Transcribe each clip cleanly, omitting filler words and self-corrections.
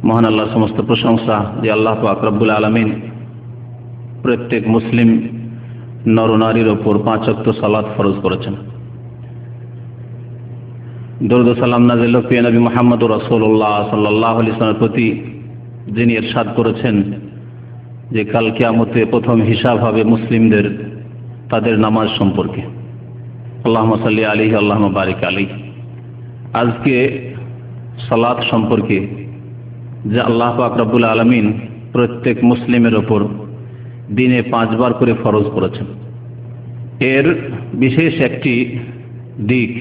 মহান আল্লাহর সমস্ত প্রশংসা যে আল্লাহ পাক রব্বুল আলামিন প্রত্যেক মুসলিম নরনারীর ওপর 5 ওয়াক্ত সালাত ফরজ করেছেন। দরুদ ও সালাম নাযিল হোক প্রিয় নবী মুহাম্মদুর রাসূলুল্লাহ সাল্লাল্লাহু আলাইহি ওয়াসাল্লামের প্রতি, যিনি ইরশাদ করেছেন যে কাল কিয়ামতে প্রথম হিসাব হবে মুসলিমদের তাদের নামাজ সম্পর্কে। আল্লাহুম্মা সাল্লি আলাইহি আল্লাহুম্মা বারিক আলাইহি। আজকে সালাত সম্পর্কে যে আল্লাহ পাক রব্বুল আলামিন প্রত্যেক মুসলিমের ওপর দিনে 5 বার করে ফরজ করেছেন, এর বিশেষ একটি দিক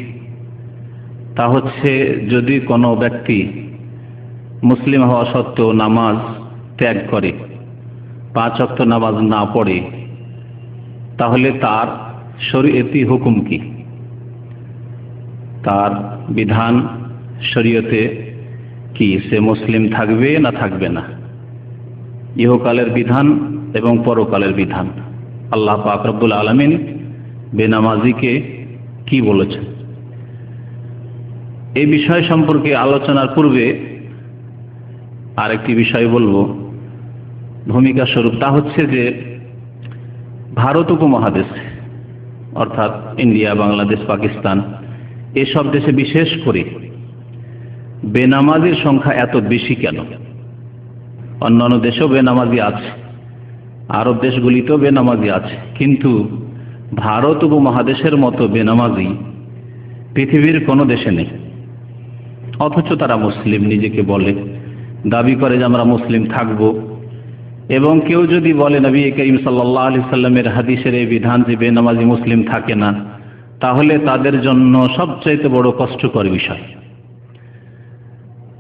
তা হচ্ছে যদি কোনো ব্যক্তি মুসলিম হওয়া সত্ত্বেও নামাজ ত্যাগ করে, 5 ওয়াক্ত নামাজ না পড়ে, তাহলে তার শরীয়তি হুকুম কি, তার বিধান শরীয়তে কি, সে মুসলিম থাকবে না থাকবে না, ইহকালের বিধান এবং পরকালের বিধান আল্লাহ পাক রব্বুল আলামিন বেনামাজিকে কি বলেছেন। এই বিষয় সম্পর্কে আলোচনার পূর্বে আরেকটি বিষয় বলবো ভূমিকা স্বরূপ, তা হচ্ছে যে ভারত উপমহাদেশ অর্থাৎ ইন্ডিয়া, বাংলাদেশ, পাকিস্তান এসব দেশে বিশেষ করে বেনামাজির সংখ্যা এত বেশি কেন? অন্যান্য দেশেও বেনামাজি আছে, আরব দেশগুলিতেও বেনামাজি আছে, কিন্তু ভারত উপমহাদেশের মতো বেনামাজি পৃথিবীর কোনো দেশে নেই। অথচ তারা মুসলিম নিজেকে বলে, দাবি করে যে আমরা মুসলিম থাকব। এবং কেউ যদি বলে নবী করিম সাল্লাল্লাহু আলাইহি সাল্লামের হাদিসের এই বিধান যে বেনামাজি মুসলিম থাকে না, তাহলে তাদের জন্য সবচাইতে বড় কষ্টকর বিষয়।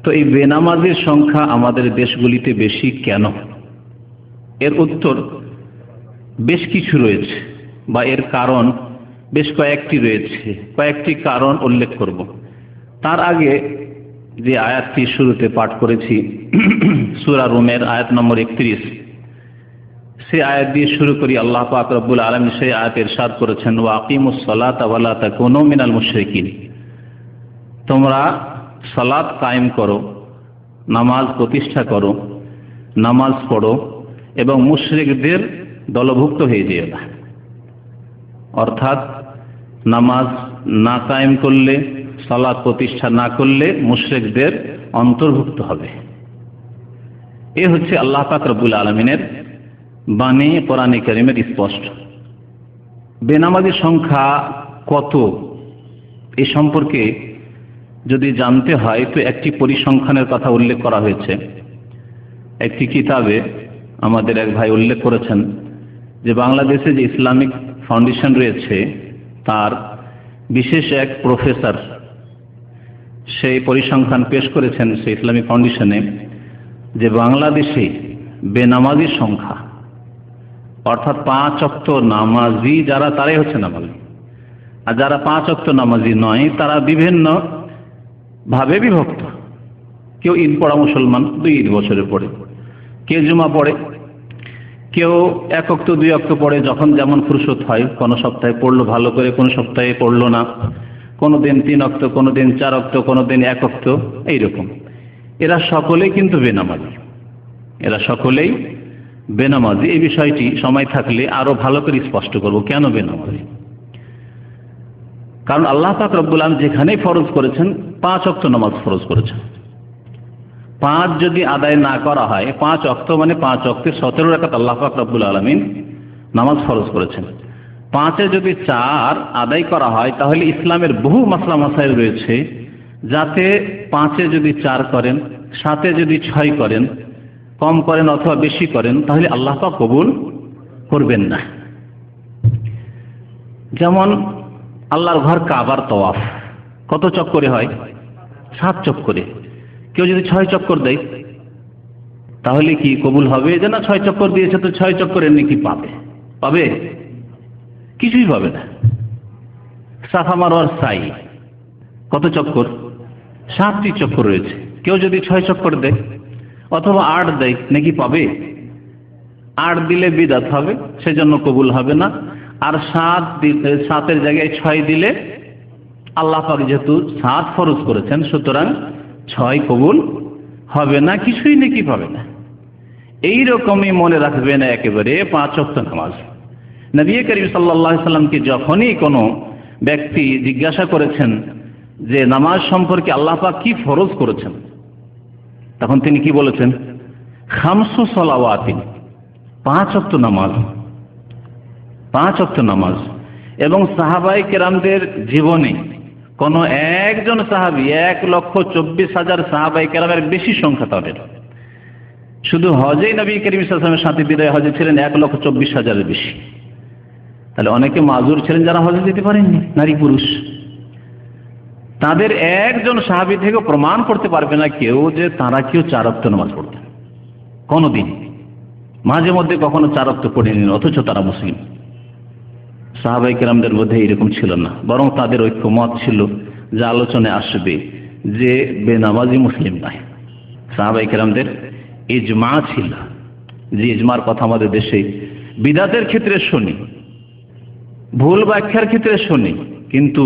তো এই বেনামাজির সংখ্যা আমাদের দেশগুলিতে বেশি কেন? এর উত্তর বেশ কিছু রয়েছে, বা এর কারণ বেশ কয়েকটি রয়েছে। কয়েকটি কারণ উল্লেখ করব। তার আগে যে আয়াতটি শুরুতে পাঠ করেছি সূরা রুমের আয়াত নম্বর 31, সে আয়াত দিয়ে শুরু করি। আল্লাহ পাক রব্বুল আলামিন সেই আয়াতে ইরশাদ করেছেন, ওয়া আকিমুস সালাতা ওয়া লা তাকুনু মিনাল মুশরিকিন, তোমরা সালাত কায়েম করো, নামাজ প্রতিষ্ঠা করো, নামাজ পড়ো এবং মুশরিকদের দলভুক্ত হয়ে যেও না। অর্থাৎ নামাজ না কায়েম করলে, সালাত প্রতিষ্ঠা না করলে মুশরিকদের অন্তর্ভুক্ত হবে। এ হচ্ছে আল্লাহ পাক রব্বুল আলামিনের বাণী, কোরআনে কারীমের স্পষ্ট। বেনামাজির সংখ্যা কত এই সম্পর্কে যদি জানতে হয় তো একটি পরিসংখ্যানের কথা উল্লেখ করা হয়েছে। একটি কিতাবে আমাদের এক ভাই উল্লেখ করেছেন যে বাংলাদেশে যে ইসলামিক ফাউন্ডেশন রয়েছে তার বিশেষ এক প্রফেসর সেই পরিসংখ্যান পেশ করেছেন সেই ইসলামিক ফাউন্ডেশনে, যে বাংলাদেশে বেনামাজির সংখ্যা অর্থাৎ 5 ওয়াক্ত নামাজি যারা, তারাই হচ্ছে নামাজি, আর যারা 5 ওয়াক্ত নামাজি নয় তারা বিভিন্ন ভাবে বিভক্ত। কেউ ঈদ পড়া মুসলমান, 2 ঈদ বছরে পড়ে, কেউ জুমা পড়ে, কেউ 1 ওয়াক্ত 2 ওয়াক্ত পড়ে, যখন যেমন ফুরসত হয়। কোনো সপ্তাহে পড়লো ভালো করে, কোনো সপ্তাহে পড়লো না, কোনো দিন 3 ওয়াক্ত, কোনো দিন 4 ওয়াক্ত, কোনো দিন 1 ওয়াক্ত, এইরকম। এরা সকলেই কিন্তু বেনামাজি, এরা সকলেই বেনামাজি। এই বিষয়টি সময় থাকলে আরো ভালো করে স্পষ্ট করব কেন বেনামাজি। কারণ আল্লাহ পাক রব্বুল আলামিন যেখানেই ফরজ করেছেন 5 ওয়াক্ত নামাজ ফরজ করেছেন। 5 যদি আদায় না করা হয়, 5 ওয়াক্ত মানে 5 ওয়াক্তের 17 রাকাত আল্লাহ পাক রব্বুল আলামিন নামাজ ফরজ করেছেন। 5-এ যদি 4 আদায় করা হয় তাহলে ইসলামের বহু মাসলা মাসাইল রয়েছে, যাতে 5-এ যদি 4 করেন, 7-এ যদি 6 করেন, কম করেন অথবা বেশি করেন, তাহলে আল্লাহ পাক কবুল করবেন না। যেমন আল্লাহর ঘর কাবার তওয়াফ কত চক্করে হয়? 7 চক্করে। কেউ যদি 6 চক্কর দেয় তাহলে কি কবুল হবে? যে না 6 চক্কর দিয়েছে তো 6 চক্করের নেকি পাবে? পাবে? কিছুই পাবে না। সাফা মারওয়ার সাই কত চক্কর? 7টি চক্কর রয়েছে। কেউ যদি 6 চক্কর দেয় অথবা 8 দেয়, নাকি পাবে? 8 দিলে বিদআত হবে, সেজন্য কবুল হবে না। আর 7-এর জায়গায় 6 দিলে আল্লাহ পাক যেহেতু 7 ফরজ করেছেন, সুতরাং 6 কবুল হবে না, কিছুই নেকি পাবে না। এই রকমই মনে রাখবেন একেবারে 5 ওয়াক্ত নামাজ। নবী করিম সাল্লাল্লাহু আলাইহি সাল্লামকে যখনই কোনো ব্যক্তি জিজ্ঞাসা করেছেন যে নামাজ সম্পর্কে আল্লাহ পাক কি ফরজ করেছেন, তখন তিনি কি বলেছেন? খামসু সালাওয়াতিন, 5 ওয়াক্ত নামাজ, 5 ওয়াক্ত নামাজ। এবং সাহাবায়ে কেরামদের জীবনে কোন একজন সাহাবী 1,24,000 সাহাবায়ে কেরামের বেশি সংখ্যা তাদের। শুধু হজেই নবী করিম সাল্লাল্লাহু আলাইহি ওয়াসাল্লামের সাথে বিদায় হজে ছিলেন 1,24,000-এর বেশি। তাহলে অনেকে মাজুর ছিলেন যারা হজে যেতে পারেননি, নারী পুরুষ। তাদের একজন সাহাবী থেকে প্রমাণ করতে পারবে না কেউ যে তারা কেউ 4 ওয়াক্ত নামাজ পড়তেন কোনদিন। মাঝে মধ্যে কখনো 4 ওয়াক্ত পড়েনি, অথচ তারা মুসলিম। সাহাবায়ে কেরামদের মধ্যে এরকম ছিল না, বরং তাদের ঐক্যমত ছিল, যা আলোচনায় আসবে, যে বেনামাজি মুসলিম নয়। সাহাবায়ে কেরামদের ইজমা ছিল, যে ইজমার কথা আমাদের দেশে বিদাতের ক্ষেত্রে শুনি, ভুল ব্যাখ্যার ক্ষেত্রে শুনি, কিন্তু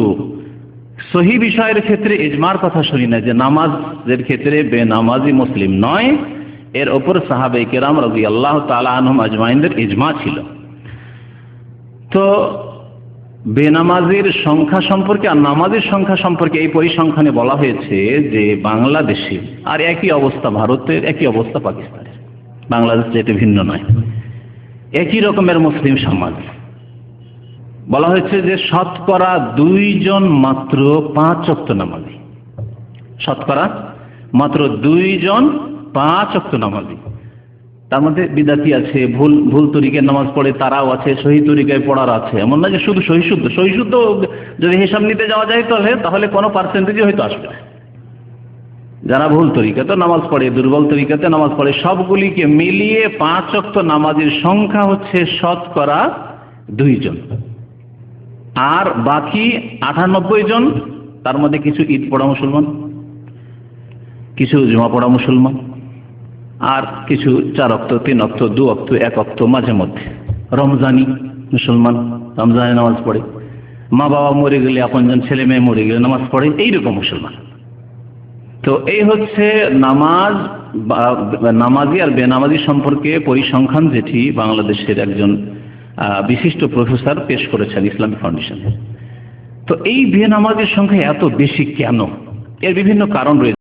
সহি বিষয়ের ক্ষেত্রে ইজমার কথা শুনি না, যে নামাজের ক্ষেত্রে বেনামাজি মুসলিম নয়। এর ওপর সাহাবায়ে কেরাম রাদিয়াল্লাহু তাআলা আনহুম আজমাইনদের ইজমা ছিল। তো বেনামাজির সংখ্যা সম্পর্কে আর নামাজের সংখ্যা সম্পর্কে এই পরিসংখ্যানে বলা হয়েছে যে বাংলাদেশে আর একই অবস্থা, ভারতের একই অবস্থা পাকিস্তানের, বাংলাদেশ যেটা ভিন্ন নয়, একই রকমের মুসলিম সমাজ। বলা হয়েছে যে শতকরা 2 জন মাত্র 5 ওয়াক্ত নামাজি, শতকরা মাত্র 2 জন 5 ওয়াক্ত নামাজি। তার মধ্যে বিদাতি আছে, ভুল তরিকায় নামাজ পড়ে তারাও আছে, সহি তরিকায় পড়ার আছে। এমন না যে শুধু সহিশুদ্ধ যদি হিসাব নিতে যাওয়া যায় তাহলে কোনো পার্সেন্টেজই হয়তো আসবে না। যারা ভুল তরিকাতে নামাজ পড়ে, দুর্বল তরিকাতে নামাজ পড়ে, সবগুলিকে মিলিয়ে 5 ওয়াক্ত নামাজের সংখ্যা হচ্ছে শতকরা 2 জন। আর বাকি 98 জন, তার মধ্যে কিছু ঈদ পড়া মুসলমান, কিছু জুমা পড়া মুসলমান, আর কিছু 4 ওয়াক্ত, 3 ওয়াক্ত, 2 ওয়াক্ত, 1 ওয়াক্ত, মাঝে মধ্যে রমজানি মুসলমান, রমজানে নামাজ পড়ে, মা বাবা মরে গেলে, আপনজন ছেলে মেয়ে মরে গেলে নামাজ পড়ে, এইরকম মুসলমান। তো এই হচ্ছে নামাজি আর বেনামাজি সম্পর্কে পরিসংখ্যান, যেটি বাংলাদেশের একজন বিশিষ্ট প্রফেসর পেশ করেছেন ইসলামিক ফাউন্ডেশনে। তো এই বেনামাজির সংখ্যা এত বেশি কেন? এর বিভিন্ন কারণ রয়েছে।